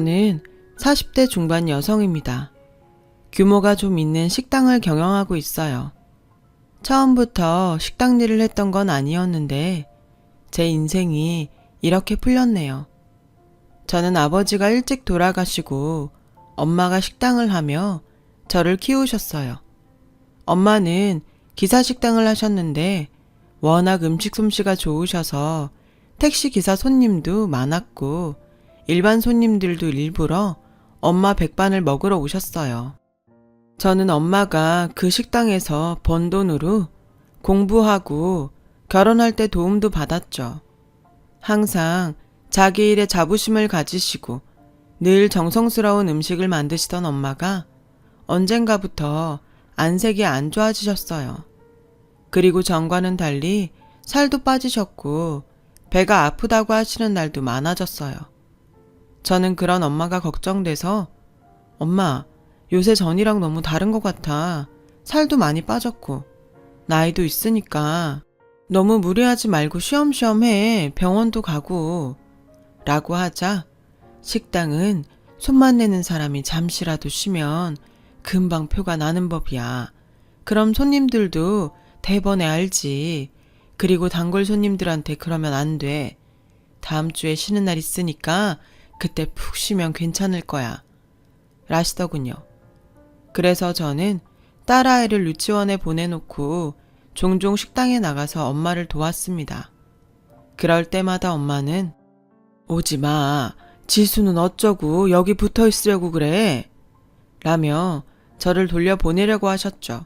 저는 40대 중반 여성입니다. 규모가 좀 있는 식당을 경영하고 있어요. 처음부터 식당 일을 했던 건 아니었는데 제 인생이 이렇게 풀렸네요. 저는 아버지가 일찍 돌아가시고 엄마가 식당을 하며 저를 키우셨어요. 엄마는 기사식당을 하셨는데 워낙 음식 솜씨가 좋으셔서 택시 기사 손님도 많았고 일반 손님들도 일부러 엄마 백반을 먹으러 오셨어요. 저는 엄마가 그 식당에서 번 돈으로 공부하고 결혼할 때 도움도 받았죠. 항상 자기 일에 자부심을 가지시고 늘 정성스러운 음식을 만드시던 엄마가 언젠가부터 안색이 안 좋아지셨어요. 그리고 전과는 달리 살도 빠지셨고 배가 아프다고 하시는 날도 많아졌어요. 저는 그런 엄마가 걱정돼서 엄마, 요새 전이랑 너무 다른 것 같아. 살도 많이 빠졌고 나이도 있으니까 너무 무리하지 말고 쉬엄쉬엄 해. 병원도 가고 라고 하자 식당은 손만 내는 사람이 잠시라도 쉬면 금방 표가 나는 법이야. 그럼 손님들도 대번에 알지. 그리고 단골 손님들한테 그러면 안 돼. 다음 주에 쉬는 날 있으니까 그때 푹 쉬면 괜찮을 거야. 라시더군요. 그래서 저는 딸아이를 유치원에 보내놓고 종종 식당에 나가서 엄마를 도왔습니다. 그럴 때마다 엄마는 오지 마. 지수는 어쩌고 여기 붙어 있으려고 그래. 라며 저를 돌려보내려고 하셨죠.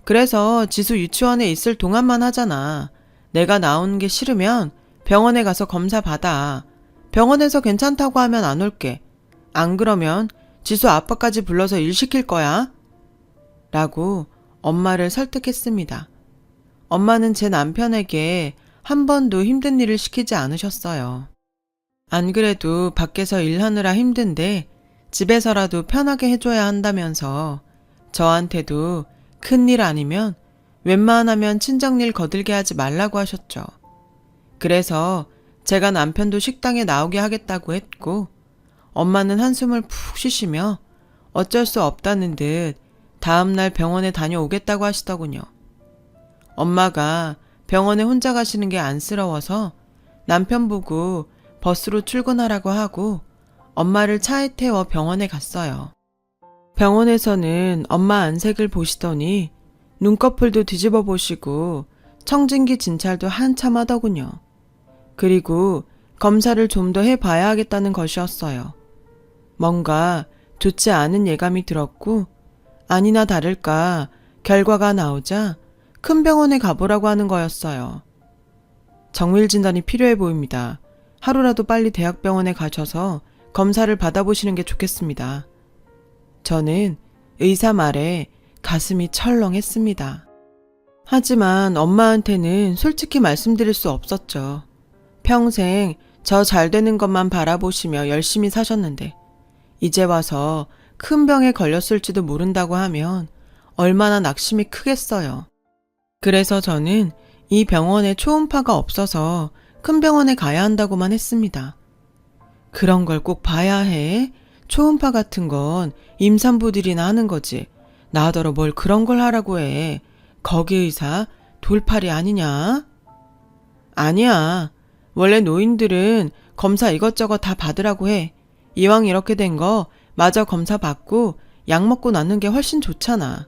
그래서 지수 유치원에 있을 동안만 하잖아. 내가 나오는 게 싫으면 병원에 가서 검사 받아. 병원에서 괜찮다고 하면 안 올게. 안 그러면 지수 아빠까지 불러서 일 시킬 거야. 라고 엄마를 설득했습니다. 엄마는 제 남편에게 한 번도 힘든 일을 시키지 않으셨어요. 안 그래도 밖에서 일하느라 힘든데 집에서라도 편하게 해줘야 한다면서 저한테도 큰일 아니면 웬만하면 친정일 거들게 하지 말라고 하셨죠. 그래서 제가 남편도 식당에 나오게 하겠다고 했고 엄마는 한숨을 푹 쉬시며 어쩔 수 없다는 듯 다음날 병원에 다녀오겠다고 하시더군요. 엄마가 병원에 혼자 가시는 게 안쓰러워서 남편 보고 버스로 출근하라고 하고 엄마를 차에 태워 병원에 갔어요. 병원에서는 엄마 안색을 보시더니 눈꺼풀도 뒤집어 보시고 청진기 진찰도 한참 하더군요. 그리고 검사를 좀 더 해봐야 하겠다는 것이었어요. 뭔가 좋지 않은 예감이 들었고 아니나 다를까 결과가 나오자 큰 병원에 가보라고 하는 거였어요. 정밀 진단이 필요해 보입니다. 하루라도 빨리 대학병원에 가셔서 검사를 받아보시는 게 좋겠습니다. 저는 의사 말에 가슴이 철렁했습니다. 하지만 엄마한테는 솔직히 말씀드릴 수 없었죠. 평생 저 잘 되는 것만 바라보시며 열심히 사셨는데 이제 와서 큰 병에 걸렸을지도 모른다고 하면 얼마나 낙심이 크겠어요. 그래서 저는 이 병원에 초음파가 없어서 큰 병원에 가야 한다고만 했습니다. 그런 걸 꼭 봐야 해? 초음파 같은 건 임산부들이나 하는 거지. 나더러 뭘 그런 걸 하라고 해. 거기 의사 돌팔이 아니냐? 아니야. 원래 노인들은 검사 이것저것 다 받으라고 해. 이왕 이렇게 된 거 마저 검사 받고 약 먹고 낫는 게 훨씬 좋잖아.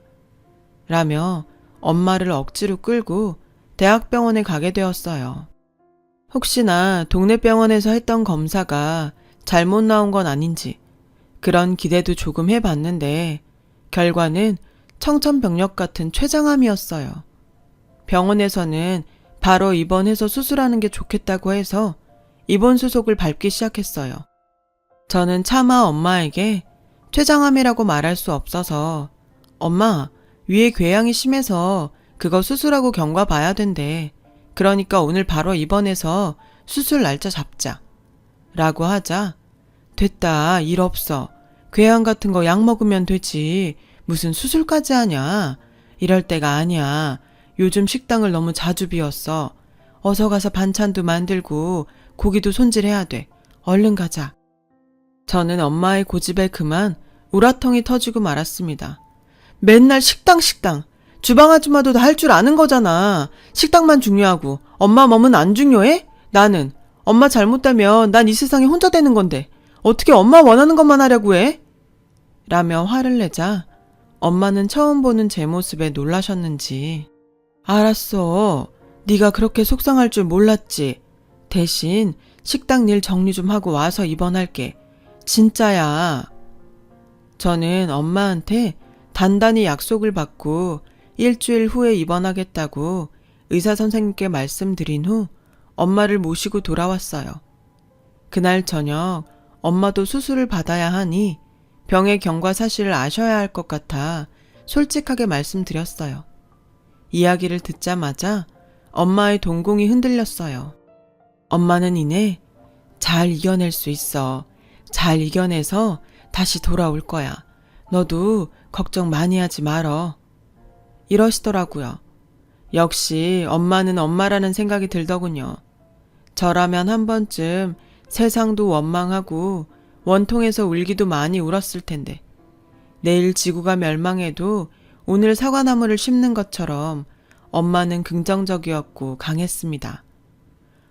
라며 엄마를 억지로 끌고 대학병원에 가게 되었어요. 혹시나 동네 병원에서 했던 검사가 잘못 나온 건 아닌지 그런 기대도 조금 해봤는데 결과는 청천벽력 같은 췌장암이었어요. 병원에서는 바로 입원해서 수술하는 게 좋겠다고 해서 입원 수속을 밟기 시작했어요. 저는 차마 엄마에게 췌장암이라고 말할 수 없어서 엄마, 위에 궤양이 심해서 그거 수술하고 경과 봐야 된대. 그러니까 오늘 바로 입원해서 수술 날짜 잡자. 라고 하자 됐다, 일 없어. 궤양 같은 거 약 먹으면 되지. 무슨 수술까지 하냐. 이럴 때가 아니야. 요즘 식당을 너무 자주 비웠어. 어서 가서 반찬도 만들고 고기도 손질해야 돼. 얼른 가자. 저는 엄마의 고집에 그만 우라통이 터지고 말았습니다. 맨날 식당. 주방 아줌마도 다 할 줄 아는 거잖아. 식당만 중요하고 엄마 몸은 안 중요해? 나는 엄마 잘못되면 난 이 세상에 혼자 되는 건데 어떻게 엄마 원하는 것만 하려고 해? 라며 화를 내자 엄마는 처음 보는 제 모습에 놀라셨는지 알았어. 네가 그렇게 속상할 줄 몰랐지. 대신 식당 일 정리 좀 하고 와서 입원할게. 진짜야. 저는 엄마한테 단단히 약속을 받고 일주일 후에 입원하겠다고 의사 선생님께 말씀드린 후 엄마를 모시고 돌아왔어요. 그날 저녁 엄마도 수술을 받아야 하니 병의 경과 사실을 아셔야 할 것 같아 솔직하게 말씀드렸어요. 이야기를 듣자마자 엄마의 동공이 흔들렸어요. 엄마는 이내 잘 이겨낼 수 있어. 잘 이겨내서 다시 돌아올 거야. 너도 걱정 많이 하지 말어. 이러시더라고요. 역시 엄마는 엄마라는 생각이 들더군요. 저라면 한 번쯤 세상도 원망하고 원통해서 울기도 많이 울었을 텐데 내일 지구가 멸망해도 오늘 사과나무를 심는 것처럼 엄마는 긍정적이었고 강했습니다.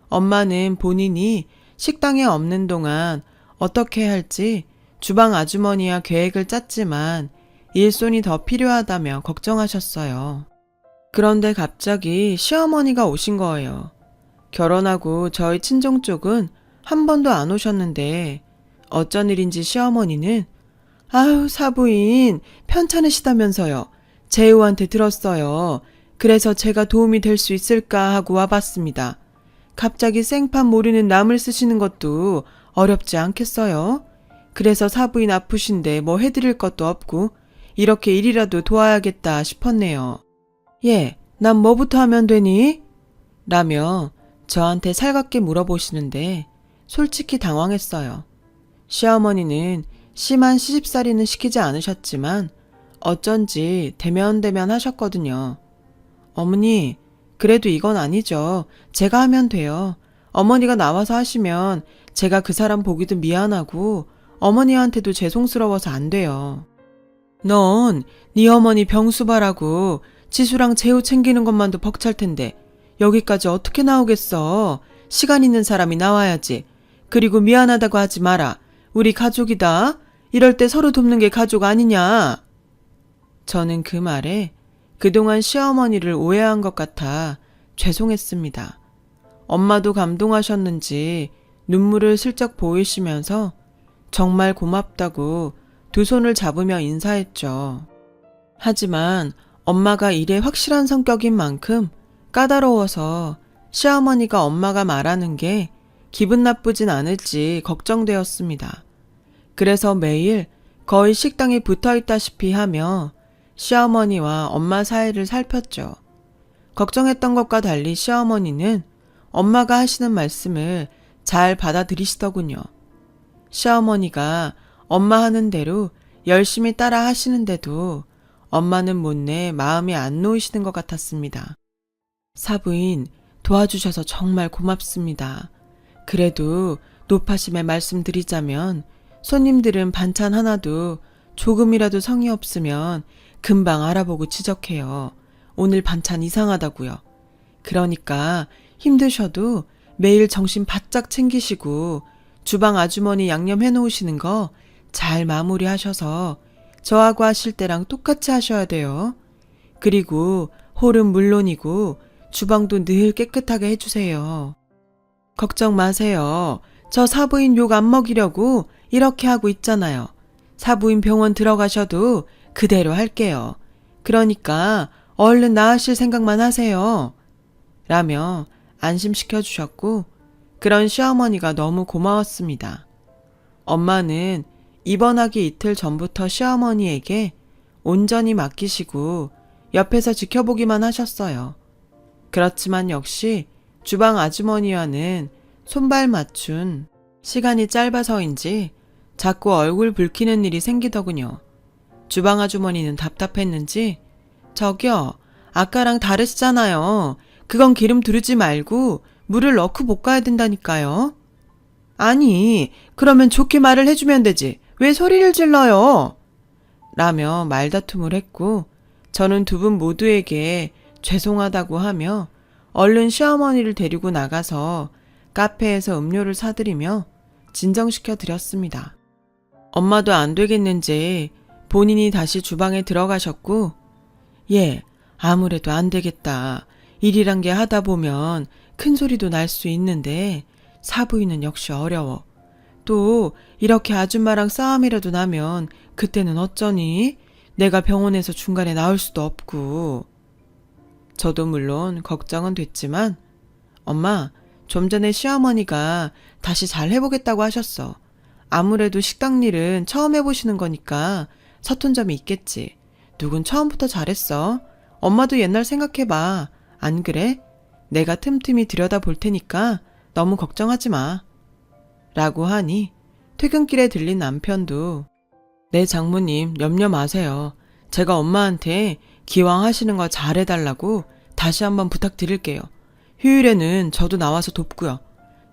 엄마는 본인이 식당에 없는 동안 어떻게 할지 주방 아주머니와 계획을 짰지만 일손이 더 필요하다며 걱정하셨어요. 그런데 갑자기 시어머니가 오신 거예요. 결혼하고 저희 친정 쪽은 한 번도 안 오셨는데 어쩐 일인지 시어머니는 아유 사부인 편찮으시다면서요. 재우한테 들었어요. 그래서 제가 도움이 될 수 있을까 하고 와봤습니다. 갑자기 생판 모르는 남을 쓰시는 것도 어렵지 않겠어요? 그래서 사부인 아프신데 뭐 해드릴 것도 없고 이렇게 일이라도 도와야겠다 싶었네요. 예, 난 뭐부터 하면 되니? 라며 저한테 살갑게 물어보시는데 솔직히 당황했어요. 시어머니는 심한 시집살이는 시키지 않으셨지만 어쩐지 대면대면 하셨거든요. 어머니, 그래도 이건 아니죠. 제가 하면 돼요. 어머니가 나와서 하시면 제가 그 사람 보기도 미안하고 어머니한테도 죄송스러워서 안 돼요. 넌 네 어머니 병수바라고 지수랑 재우 챙기는 것만도 벅찰 텐데 여기까지 어떻게 나오겠어. 시간 있는 사람이 나와야지. 그리고 미안하다고 하지 마라. 우리 가족이다. 이럴 때 서로 돕는 게 가족 아니냐. 저는 그 말에 그동안 시어머니를 오해한 것 같아 죄송했습니다. 엄마도 감동하셨는지 눈물을 슬쩍 보이시면서 정말 고맙다고 두 손을 잡으며 인사했죠. 하지만 엄마가 일에 확실한 성격인 만큼 까다로워서 시어머니가 엄마가 말하는 게 기분 나쁘진 않을지 걱정되었습니다. 그래서 매일 거의 식당에 붙어 있다시피 하며 시어머니와 엄마 사이를 살폈죠. 걱정했던 것과 달리 시어머니는 엄마가 하시는 말씀을 잘 받아들이시더군요. 시어머니가 엄마 하는 대로 열심히 따라 하시는데도 엄마는 못내 마음이 안 놓이시는 것 같았습니다. 사부인 도와주셔서 정말 고맙습니다. 그래도 노파심에 말씀드리자면 손님들은 반찬 하나도 조금이라도 성의 없으면 금방 알아보고 지적해요. 오늘 반찬 이상하다고요. 그러니까 힘드셔도 매일 정신 바짝 챙기시고 주방 아주머니 양념 해놓으시는 거 잘 마무리하셔서 저하고 하실 때랑 똑같이 하셔야 돼요. 그리고 홀은 물론이고 주방도 늘 깨끗하게 해주세요. 걱정 마세요. 저 사부인 욕 안 먹이려고 이렇게 하고 있잖아요. 사부인 병원 들어가셔도 그대로 할게요. 그러니까 얼른 나으실 생각만 하세요. 라며 안심시켜 주셨고 그런 시어머니가 너무 고마웠습니다. 엄마는 입원하기 이틀 전부터 시어머니에게 온전히 맡기시고 옆에서 지켜보기만 하셨어요. 그렇지만 역시 주방 아주머니와는 손발 맞춘 시간이 짧아서인지 자꾸 얼굴 붉히는 일이 생기더군요. 주방 아주머니는 답답했는지 저기요, 아까랑 다르시잖아요. 그건 기름 두르지 말고 물을 넣고 볶아야 된다니까요. 아니, 그러면 좋게 말을 해주면 되지. 왜 소리를 질러요? 라며 말다툼을 했고, 저는 두 분 모두에게 죄송하다고 하며 얼른 시어머니를 데리고 나가서 카페에서 음료를 사드리며 진정시켜 드렸습니다. 엄마도 안 되겠는지 본인이 다시 주방에 들어가셨고, 예, 아무래도 안 되겠다. 일이란 게 하다 보면 큰 소리도 날 수 있는데 사부인은 역시 어려워. 또 이렇게 아줌마랑 싸움이라도 나면 그때는 어쩌니? 내가 병원에서 중간에 나올 수도 없고. 저도 물론 걱정은 됐지만 엄마, 좀 전에 시어머니가 다시 잘 해보겠다고 하셨어. 아무래도 식당 일은 처음 해보시는 거니까 서툰 점이 있겠지. 누군 처음부터 잘했어. 엄마도 옛날 생각해봐. 안 그래? 내가 틈틈이 들여다볼 테니까 너무 걱정하지 마. 라고 하니 퇴근길에 들린 남편도 네 장모님 염려 마세요. 제가 엄마한테 기왕 하시는 거 잘해달라고 다시 한번 부탁드릴게요. 휴일에는 저도 나와서 돕고요.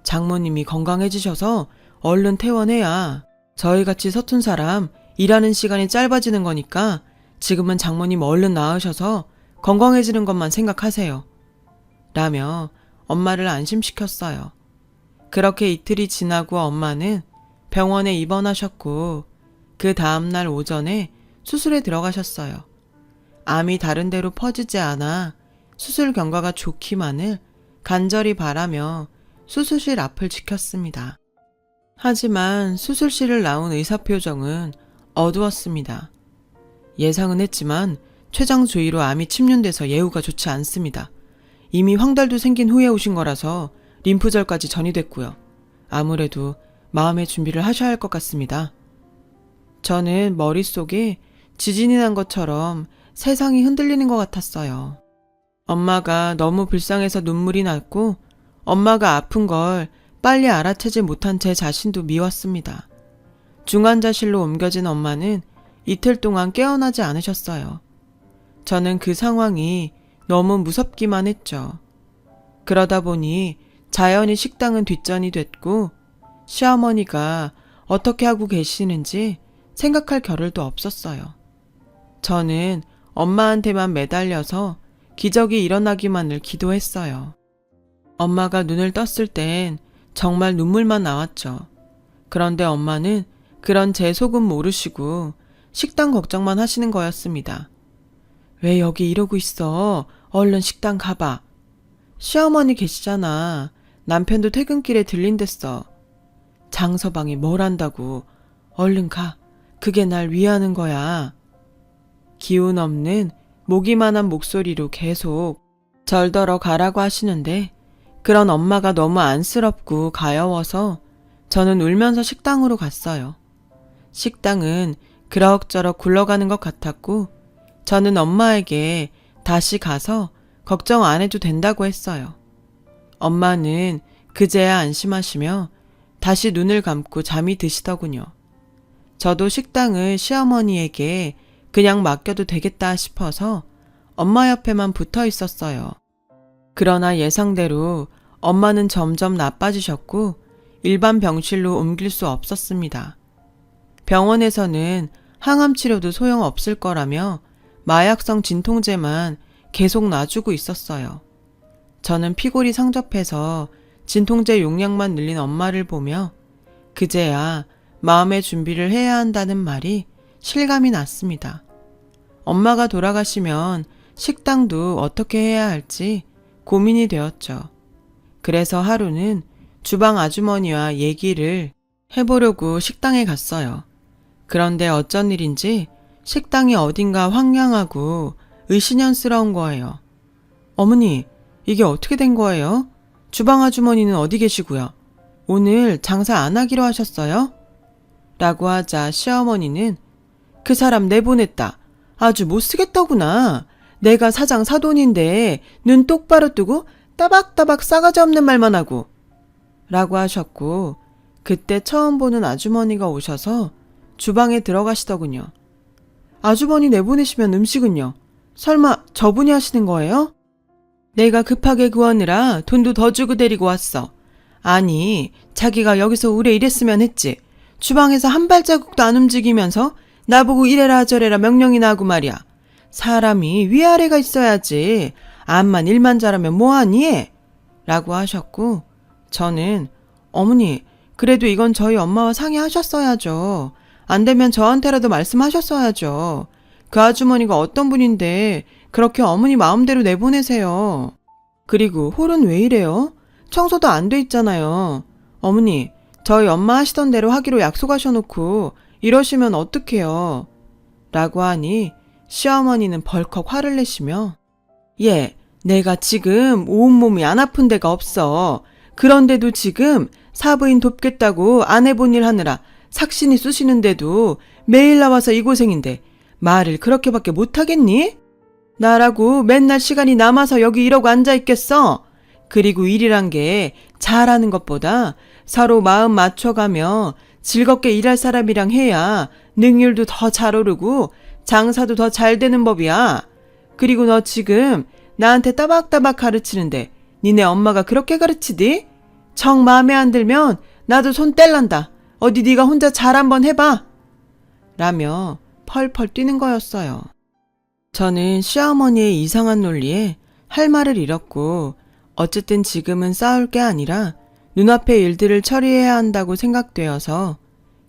장모님이 건강해지셔서 얼른 퇴원해야 저희같이 서툰 사람 일하는 시간이 짧아지는 거니까 지금은 장모님 얼른 나으셔서 건강해지는 것만 생각하세요. 라며 엄마를 안심시켰어요. 그렇게 이틀이 지나고 엄마는 병원에 입원하셨고 그 다음날 오전에 수술에 들어가셨어요. 암이 다른 데로 퍼지지 않아 수술 경과가 좋기만을 간절히 바라며 수술실 앞을 지켰습니다. 하지만 수술실을 나온 의사 표정은 어두웠습니다. 예상은 했지만 췌장 주위로 암이 침륜돼서 예후가 좋지 않습니다. 이미 황달도 생긴 후에 오신 거라서 림프절까지 전이됐고요. 아무래도 마음의 준비를 하셔야 할 것 같습니다. 저는 머릿속에 지진이 난 것처럼 세상이 흔들리는 것 같았어요. 엄마가 너무 불쌍해서 눈물이 났고 엄마가 아픈 걸 빨리 알아채지 못한 제 자신도 미웠습니다. 중환자실로 옮겨진 엄마는 이틀 동안 깨어나지 않으셨어요. 저는 그 상황이 너무 무섭기만 했죠. 그러다 보니 자연히 식당은 뒷전이 됐고 시어머니가 어떻게 하고 계시는지 생각할 겨를도 없었어요. 저는 엄마한테만 매달려서 기적이 일어나기만을 기도했어요. 엄마가 눈을 떴을 땐 정말 눈물만 나왔죠. 그런데 엄마는 그런 제 속은 모르시고 식당 걱정만 하시는 거였습니다. 왜 여기 이러고 있어? 얼른 식당 가봐. 시어머니 계시잖아. 남편도 퇴근길에 들린댔어. 장서방이 뭘 한다고. 얼른 가. 그게 날 위하는 거야. 기운 없는 모기만한 목소리로 계속 절더러 가라고 하시는데 그런 엄마가 너무 안쓰럽고 가여워서 저는 울면서 식당으로 갔어요. 식당은 그럭저럭 굴러가는 것 같았고 저는 엄마에게 다시 가서 걱정 안 해도 된다고 했어요. 엄마는 그제야 안심하시며 다시 눈을 감고 잠이 드시더군요. 저도 식당을 시어머니에게 그냥 맡겨도 되겠다 싶어서 엄마 옆에만 붙어 있었어요. 그러나 예상대로 엄마는 점점 나빠지셨고 일반 병실로 옮길 수 없었습니다. 병원에서는 항암 치료도 소용없을 거라며 마약성 진통제만 계속 놔주고 있었어요. 저는 피골이 상접해서 진통제 용량만 늘린 엄마를 보며 그제야 마음의 준비를 해야 한다는 말이 실감이 났습니다. 엄마가 돌아가시면 식당도 어떻게 해야 할지 고민이 되었죠. 그래서 하루는 주방 아주머니와 얘기를 해보려고 식당에 갔어요. 그런데 어쩐 일인지 식당이 어딘가 황량하고 의심스러운 거예요. 어머니, 이게 어떻게 된 거예요? 주방 아주머니는 어디 계시고요? 오늘 장사 안 하기로 하셨어요? 라고 하자 시어머니는 그 사람 내보냈다. 아주 못 쓰겠더구나. 내가 사장 사돈인데 눈 똑바로 뜨고 따박따박 싸가지 없는 말만 하고 라고 하셨고 그때 처음 보는 아주머니가 오셔서 주방에 들어가시더군요. 아주머니 내보내시면 음식은요? 설마 저분이 하시는 거예요? 내가 급하게 구하느라 돈도 더 주고 데리고 왔어. 아니, 자기가 여기서 오래 일했으면 했지. 주방에서 한 발자국도 안 움직이면서 나보고 이래라 저래라 명령이나 하고 말이야. 사람이 위아래가 있어야지. 암만 일만 잘하면 뭐하니? 라고 하셨고, 저는 어머니, 그래도 이건 저희 엄마와 상의하셨어야죠. 안 되면 저한테라도 말씀하셨어야죠. 그 아주머니가 어떤 분인데 그렇게 어머니 마음대로 내보내세요. 그리고 홀은 왜 이래요? 청소도 안 돼 있잖아요. 어머니, 저희 엄마 하시던 대로 하기로 약속하셔놓고 이러시면 어떡해요? 라고 하니 시어머니는 벌컥 화를 내시며 예, 내가 지금 온몸이 안 아픈 데가 없어. 그런데도 지금 사부인 돕겠다고 안 해본 일 하느라 삭신이 쑤시는데도 매일 나와서 이 고생인데 말을 그렇게밖에 못하겠니? 나라고 맨날 시간이 남아서 여기 이러고 앉아있겠어? 그리고 일이란 게 잘하는 것보다 서로 마음 맞춰가며 즐겁게 일할 사람이랑 해야 능률도 더 잘 오르고 장사도 더 잘 되는 법이야. 그리고 너 지금 나한테 따박따박 가르치는데 니네 엄마가 그렇게 가르치디? 정 마음에 안 들면 나도 손 뗄란다. 어디 네가 혼자 잘 한번 해봐. 라며 펄펄 뛰는 거였어요. 저는 시어머니의 이상한 논리에 할 말을 잃었고 어쨌든 지금은 싸울 게 아니라 눈앞의 일들을 처리해야 한다고 생각되어서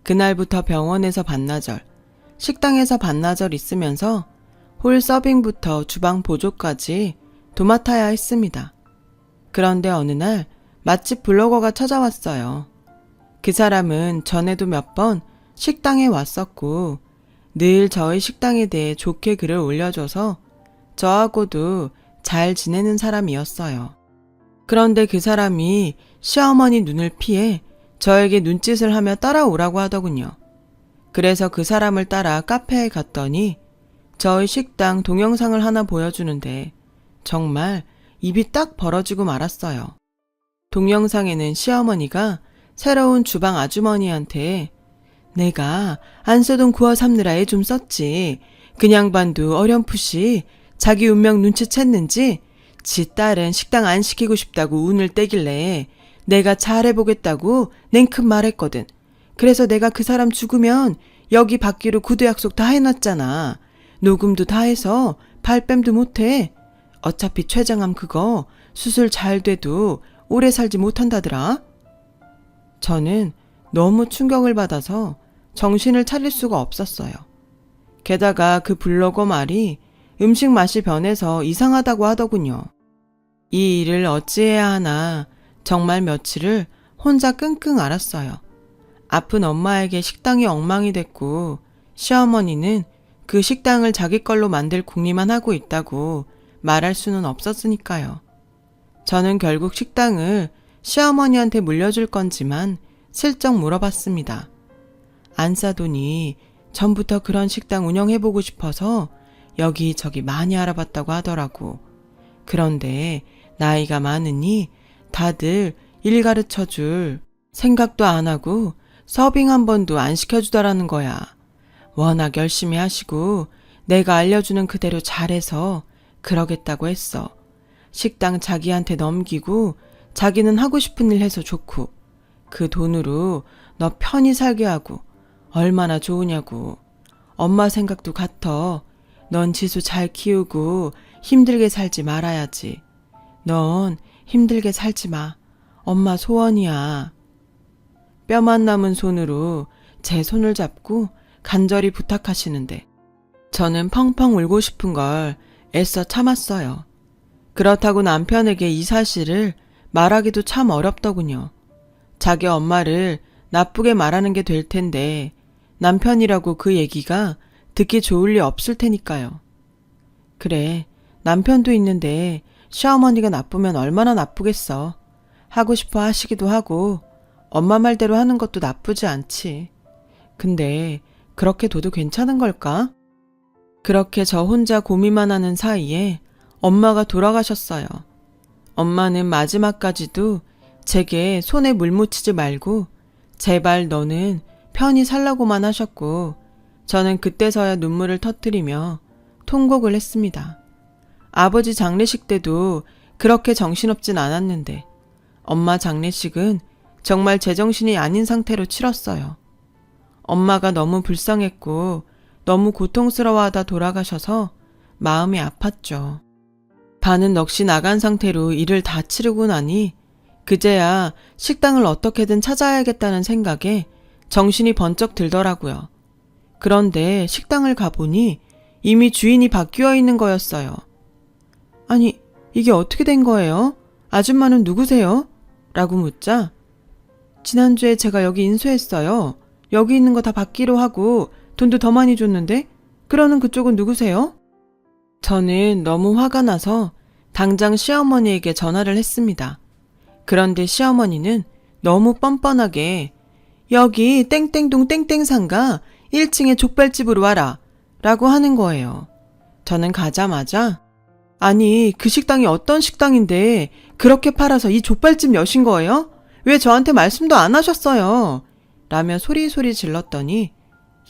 그날부터 병원에서 반나절, 식당에서 반나절 있으면서 홀 서빙부터 주방 보조까지 도맡아야 했습니다. 그런데 어느 날 맛집 블로거가 찾아왔어요. 그 사람은 전에도 몇 번 식당에 왔었고 늘 저희 식당에 대해 좋게 글을 올려줘서 저하고도 잘 지내는 사람이었어요. 그런데 그 사람이 시어머니 눈을 피해 저에게 눈짓을 하며 따라오라고 하더군요. 그래서 그 사람을 따라 카페에 갔더니 저희 식당 동영상을 하나 보여주는데 정말 입이 딱 벌어지고 말았어요. 동영상에는 시어머니가 새로운 주방 아주머니한테 내가 안쓰돈 구워 삶느라 애 좀 썼지. 그 양반도 어렴풋이 자기 운명 눈치챘는지 지 딸은 식당 안 시키고 싶다고 운을 떼길래 내가 잘해보겠다고 냉큼 말했거든. 그래서 내가 그 사람 죽으면 여기 받기로 구두 약속 다 해놨잖아. 녹음도 다 해서 발뺌도 못해. 어차피 췌장암 그거 수술 잘 돼도 오래 살지 못한다더라. 저는 너무 충격을 받아서 정신을 차릴 수가 없었어요. 게다가 그 블로거 말이 음식 맛이 변해서 이상하다고 하더군요. 이 일을 어찌해야 하나 정말 며칠을 혼자 끙끙 앓았어요. 아픈 엄마에게 식당이 엉망이 됐고 시어머니는 그 식당을 자기 걸로 만들 궁리만 하고 있다고 말할 수는 없었으니까요. 저는 결국 식당을 시어머니한테 물려줄 건지만 슬쩍 물어봤습니다. 안 싸더니 전부터 그런 식당 운영해보고 싶어서 여기저기 많이 알아봤다고 하더라고. 그런데 나이가 많으니 다들 일 가르쳐줄 생각도 안 하고 서빙 한 번도 안 시켜주더라는 거야. 워낙 열심히 하시고 내가 알려주는 그대로 잘해서 그러겠다고 했어. 식당 자기한테 넘기고 자기는 하고 싶은 일 해서 좋고 그 돈으로 너 편히 살게 하고 얼마나 좋으냐고. 엄마 생각도 같아. 넌 지수 잘 키우고 힘들게 살지 말아야지. 넌 힘들게 살지 마. 엄마 소원이야. 뼈만 남은 손으로 제 손을 잡고 간절히 부탁하시는데 저는 펑펑 울고 싶은 걸 애써 참았어요. 그렇다고 남편에게 이 사실을 말하기도 참 어렵더군요. 자기 엄마를 나쁘게 말하는 게 될 텐데 남편이라고 그 얘기가 듣기 좋을 리 없을 테니까요. 그래, 남편도 있는데 시어머니가 나쁘면 얼마나 나쁘겠어. 하고 싶어 하시기도 하고 엄마 말대로 하는 것도 나쁘지 않지. 근데 그렇게 둬도 괜찮은 걸까? 그렇게 저 혼자 고민만 하는 사이에 엄마가 돌아가셨어요. 엄마는 마지막까지도 제게 손에 물 묻히지 말고 제발 너는 편히 살라고만 하셨고 저는 그때서야 눈물을 터뜨리며 통곡을 했습니다. 아버지 장례식 때도 그렇게 정신없진 않았는데 엄마 장례식은 정말 제정신이 아닌 상태로 치렀어요. 엄마가 너무 불쌍했고 너무 고통스러워하다 돌아가셔서 마음이 아팠죠. 반은 넋이 나간 상태로 일을 다 치르고 나니 그제야 식당을 어떻게든 찾아야겠다는 생각에 정신이 번쩍 들더라고요. 그런데 식당을 가보니 이미 주인이 바뀌어 있는 거였어요. 아니, 이게 어떻게 된 거예요? 아줌마는 누구세요? 라고 묻자 지난주에 제가 여기 인수했어요. 여기 있는 거 다 받기로 하고 돈도 더 많이 줬는데 그러는 그쪽은 누구세요? 저는 너무 화가 나서 당장 시어머니에게 전화를 했습니다. 그런데 시어머니는 너무 뻔뻔하게 여기 땡땡동 땡땡상가 1층에 족발집으로 와라 라고 하는 거예요. 저는 가자마자 아니 그 식당이 어떤 식당인데 그렇게 팔아서 이 족발집 여신 거예요? 왜 저한테 말씀도 안 하셨어요? 라며 소리소리 질렀더니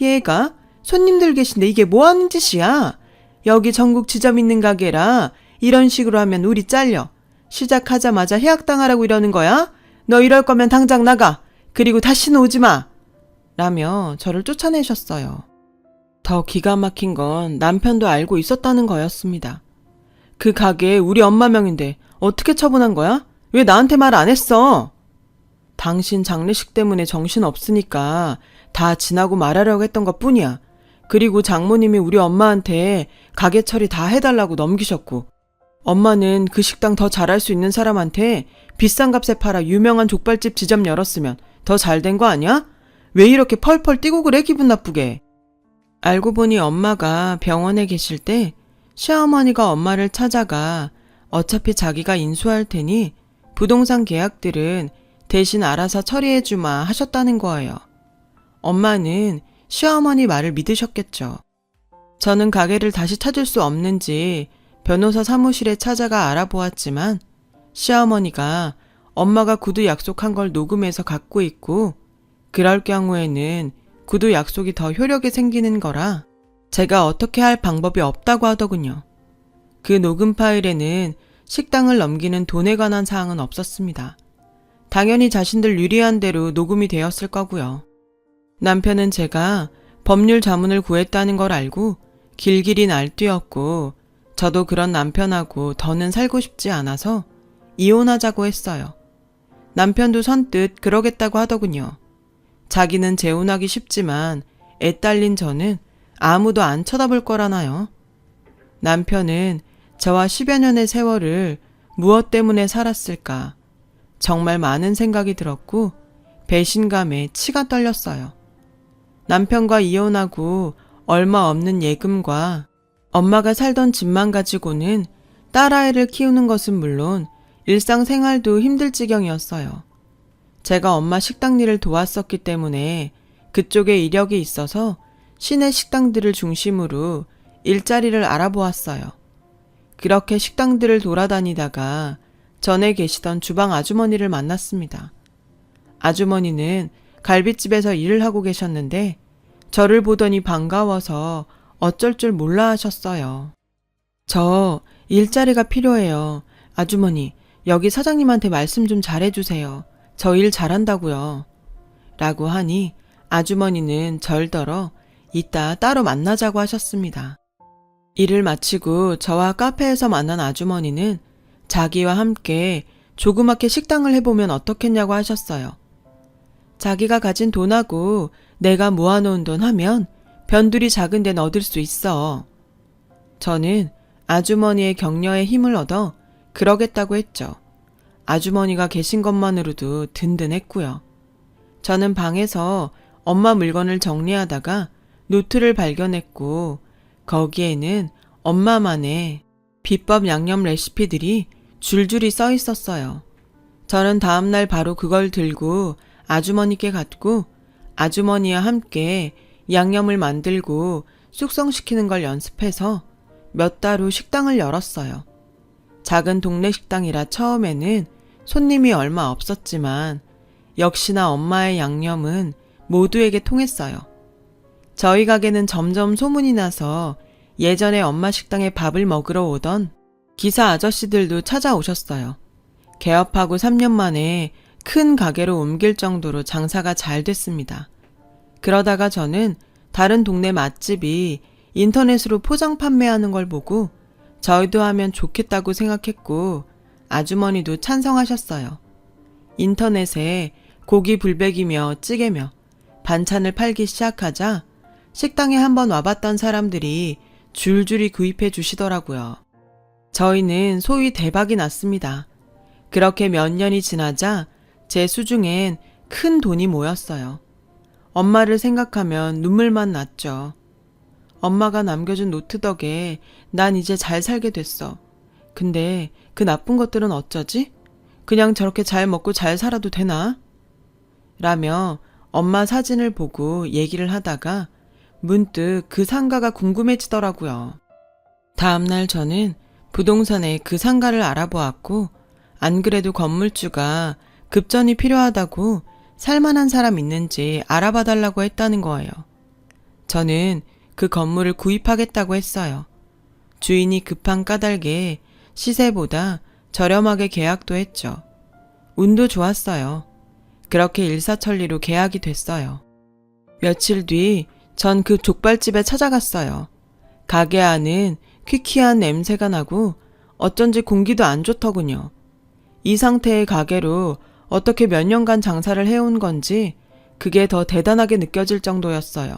얘가 손님들 계신데 이게 뭐 하는 짓이야? 여기 전국 지점 있는 가게라 이런 식으로 하면 우리 잘려. 시작하자마자 해약당하라고 이러는 거야? 너 이럴 거면 당장 나가. 그리고 다시는 오지 마. 라며 저를 쫓아내셨어요. 더 기가 막힌 건 남편도 알고 있었다는 거였습니다. 그 가게 우리 엄마 명인데 어떻게 처분한 거야? 왜 나한테 말 안 했어? 당신 장례식 때문에 정신 없으니까 다 지나고 말하려고 했던 것 뿐이야. 그리고 장모님이 우리 엄마한테 가게 처리 다 해달라고 넘기셨고 엄마는 그 식당 더 잘할 수 있는 사람한테 비싼 값에 팔아 유명한 족발집 지점 열었으면 더 잘 된 거 아니야? 왜 이렇게 펄펄 뛰고 그래 기분 나쁘게. 알고 보니 엄마가 병원에 계실 때 시어머니가 엄마를 찾아가 어차피 자기가 인수할 테니 부동산 계약들은 대신 알아서 처리해주마 하셨다는 거예요. 엄마는 시어머니 말을 믿으셨겠죠. 저는 가게를 다시 찾을 수 없는지 변호사 사무실에 찾아가 알아보았지만 시어머니가 엄마가 구두 약속한 걸 녹음해서 갖고 있고 그럴 경우에는 구두 약속이 더 효력이 생기는 거라 제가 어떻게 할 방법이 없다고 하더군요. 그 녹음 파일에는 식당을 넘기는 돈에 관한 사항은 없었습니다. 당연히 자신들 유리한 대로 녹음이 되었을 거고요. 남편은 제가 법률 자문을 구했다는 걸 알고 길길이 날뛰었고 저도 그런 남편하고 더는 살고 싶지 않아서 이혼하자고 했어요. 남편도 선뜻 그러겠다고 하더군요. 자기는 재혼하기 쉽지만 애 딸린 저는 아무도 안 쳐다볼 거라나요. 남편은 저와 10여 년의 세월을 무엇 때문에 살았을까 정말 많은 생각이 들었고 배신감에 치가 떨렸어요. 남편과 이혼하고 얼마 없는 예금과 엄마가 살던 집만 가지고는 딸아이를 키우는 것은 물론 일상생활도 힘들 지경이었어요. 제가 엄마 식당 일을 도왔었기 때문에 그쪽에 이력이 있어서 시내 식당들을 중심으로 일자리를 알아보았어요. 그렇게 식당들을 돌아다니다가 전에 계시던 주방 아주머니를 만났습니다. 아주머니는 갈비집에서 일을 하고 계셨는데 저를 보더니 반가워서 어쩔 줄 몰라 하셨어요. 저 일자리가 필요해요. 아주머니, 여기 사장님한테 말씀 좀 잘해주세요. 저 일 잘한다고요. 라고 하니 아주머니는 절더러 이따 따로 만나자고 하셨습니다. 일을 마치고 저와 카페에서 만난 아주머니는 자기와 함께 조그맣게 식당을 해보면 어떻겠냐고 하셨어요. 자기가 가진 돈하고 내가 모아놓은 돈 하면 변두리 작은 데는 얻을 수 있어. 저는 아주머니의 격려에 힘을 얻어 그러겠다고 했죠. 아주머니가 계신 것만으로도 든든했고요. 저는 방에서 엄마 물건을 정리하다가 노트를 발견했고 거기에는 엄마만의 비법 양념 레시피들이 줄줄이 써 있었어요. 저는 다음날 바로 그걸 들고 아주머니께 갔고 아주머니와 함께 양념을 만들고 숙성시키는 걸 연습해서 몇 달 후 식당을 열었어요. 작은 동네 식당이라 처음에는 손님이 얼마 없었지만 역시나 엄마의 양념은 모두에게 통했어요. 저희 가게는 점점 소문이 나서 예전에 엄마 식당에 밥을 먹으러 오던 기사 아저씨들도 찾아오셨어요. 개업하고 3년 만에 큰 가게로 옮길 정도로 장사가 잘 됐습니다. 그러다가 저는 다른 동네 맛집이 인터넷으로 포장 판매하는 걸 보고 저희도 하면 좋겠다고 생각했고 아주머니도 찬성하셨어요. 인터넷에 고기 불백이며 찌개며 반찬을 팔기 시작하자 식당에 한번 와봤던 사람들이 줄줄이 구입해 주시더라고요. 저희는 소위 대박이 났습니다. 그렇게 몇 년이 지나자 제 수중엔 큰 돈이 모였어요. 엄마를 생각하면 눈물만 났죠. 엄마가 남겨준 노트 덕에 난 이제 잘 살게 됐어. 근데 그 나쁜 것들은 어쩌지? 그냥 저렇게 잘 먹고 잘 살아도 되나? 라며 엄마 사진을 보고 얘기를 하다가 문득 그 상가가 궁금해지더라고요. 다음날 저는 부동산에 그 상가를 알아보았고 안 그래도 건물주가 급전이 필요하다고 살만한 사람 있는지 알아봐 달라고 했다는 거예요. 저는 그 건물을 구입하겠다고 했어요. 주인이 급한 까닭에 시세보다 저렴하게 계약도 했죠. 운도 좋았어요. 그렇게 일사천리로 계약이 됐어요. 며칠 뒤 전 그 족발집에 찾아갔어요. 가게 안은 퀴퀴한 냄새가 나고 어쩐지 공기도 안 좋더군요. 이 상태의 가게로 어떻게 몇 년간 장사를 해온 건지 그게 더 대단하게 느껴질 정도였어요.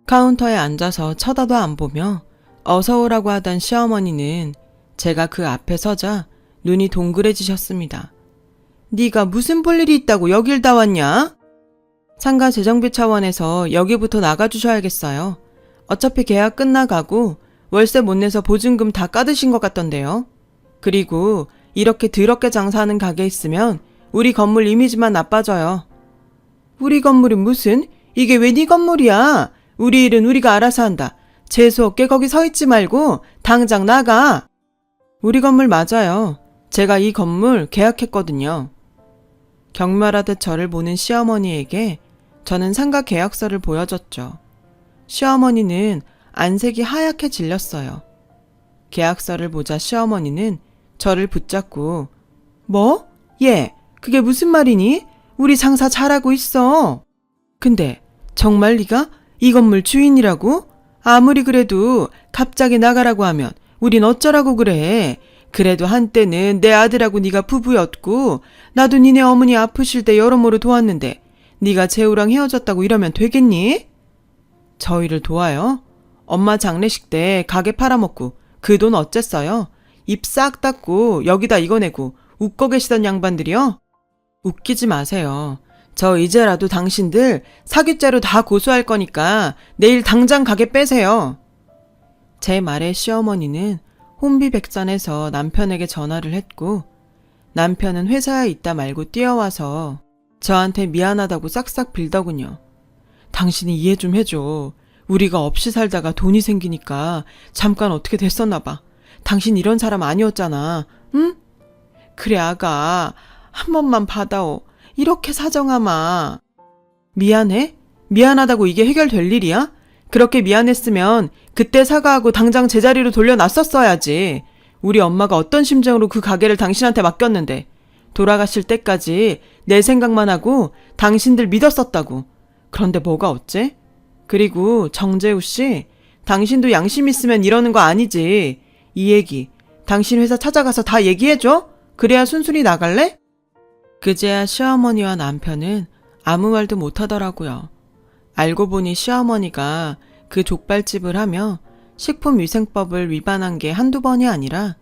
카운터에 앉아서 쳐다도 안 보며 어서 오라고 하던 시어머니는 제가 그 앞에 서자 눈이 동그래지셨습니다. 네가 무슨 볼 일이 있다고 여길 다 왔냐? 상가 재정비 차원에서 여기부터 나가주셔야겠어요. 어차피 계약 끝나가고 월세 못 내서 보증금 다 까드신 것 같던데요. 그리고 이렇게 더럽게 장사하는 가게 있으면 우리 건물 이미지만 나빠져요. 우리 건물이 무슨? 이게 왜 네 건물이야? 우리 일은 우리가 알아서 한다. 재수없게 거기 서 있지 말고 당장 나가. 우리 건물 맞아요. 제가 이 건물 계약했거든요. 경멸하듯 저를 보는 시어머니에게 저는 상가 계약서를 보여줬죠. 시어머니는 안색이 하얗게 질렸어요. 계약서를 보자 시어머니는 저를 붙잡고 뭐? 얘, 그게 무슨 말이니? 우리 장사 잘하고 있어. 근데 정말 네가 이 건물 주인이라고? 아무리 그래도 갑자기 나가라고 하면 우린 어쩌라고 그래. 그래도 한때는 내 아들하고 네가 부부였고 나도 니네 어머니 아프실 때 여러모로 도왔는데 네가 재우랑 헤어졌다고 이러면 되겠니? 저희를 도와요? 엄마 장례식 때 가게 팔아먹고 그 돈 어쨌어요? 입 싹 닫고 여기다 이거 내고 웃고 계시던 양반들이요? 웃기지 마세요. 저 이제라도 당신들 사기죄로 다 고소할 거니까 내일 당장 가게 빼세요. 제 말에 시어머니는 혼비백산해서 남편에게 전화를 했고 남편은 회사에 있다 말고 뛰어와서 저한테 미안하다고 싹싹 빌더군요. 당신이 이해 좀 해줘. 우리가 없이 살다가 돈이 생기니까 잠깐 어떻게 됐었나 봐. 당신 이런 사람 아니었잖아. 응? 그래 아가. 한 번만 받아오. 이렇게 사정하마. 미안해? 미안하다고 이게 해결될 일이야? 그렇게 미안했으면 그때 사과하고 당장 제자리로 돌려놨었어야지. 우리 엄마가 어떤 심정으로 그 가게를 당신한테 맡겼는데 돌아가실 때까지 내 생각만 하고 당신들 믿었었다고. 그런데 뭐가 어째? 그리고 정재우 씨, 당신도 양심 있으면 이러는 거 아니지. 이 얘기 당신 회사 찾아가서 다 얘기해줘? 그래야 순순히 나갈래? 그제야 시어머니와 남편은 아무 말도 못하더라고요. 알고 보니 시어머니가 그 족발집을 하며 식품위생법을 위반한 게 한두 번이 아니라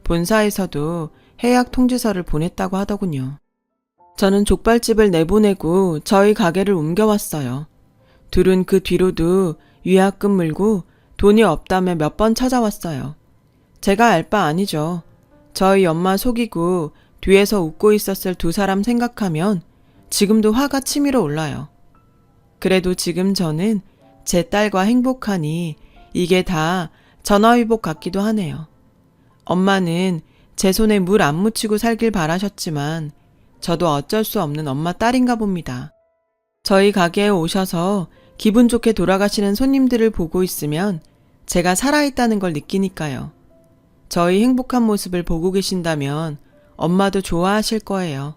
본사에서도 해약 통지서를 보냈다고 하더군요. 저는 족발집을 내보내고 저희 가게를 옮겨왔어요. 둘은 그 뒤로도 위약금 물고 돈이 없다며 몇 번 찾아왔어요. 제가 알 바 아니죠. 저희 엄마 속이고 뒤에서 웃고 있었을 두 사람 생각하면 지금도 화가 치밀어 올라요. 그래도 지금 저는 제 딸과 행복하니 이게 다 전화위복 같기도 하네요. 엄마는 제 손에 물 안 묻히고 살길 바라셨지만 저도 어쩔 수 없는 엄마 딸인가 봅니다. 저희 가게에 오셔서 기분 좋게 돌아가시는 손님들을 보고 있으면 제가 살아있다는 걸 느끼니까요. 저희 행복한 모습을 보고 계신다면 엄마도 좋아하실 거예요.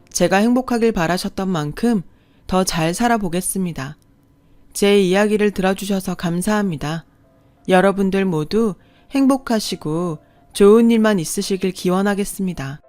제가 행복하길 바라셨던 만큼 더 잘 살아보겠습니다. 제 이야기를 들어주셔서 감사합니다. 여러분들 모두 행복하시고 좋은 일만 있으시길 기원하겠습니다.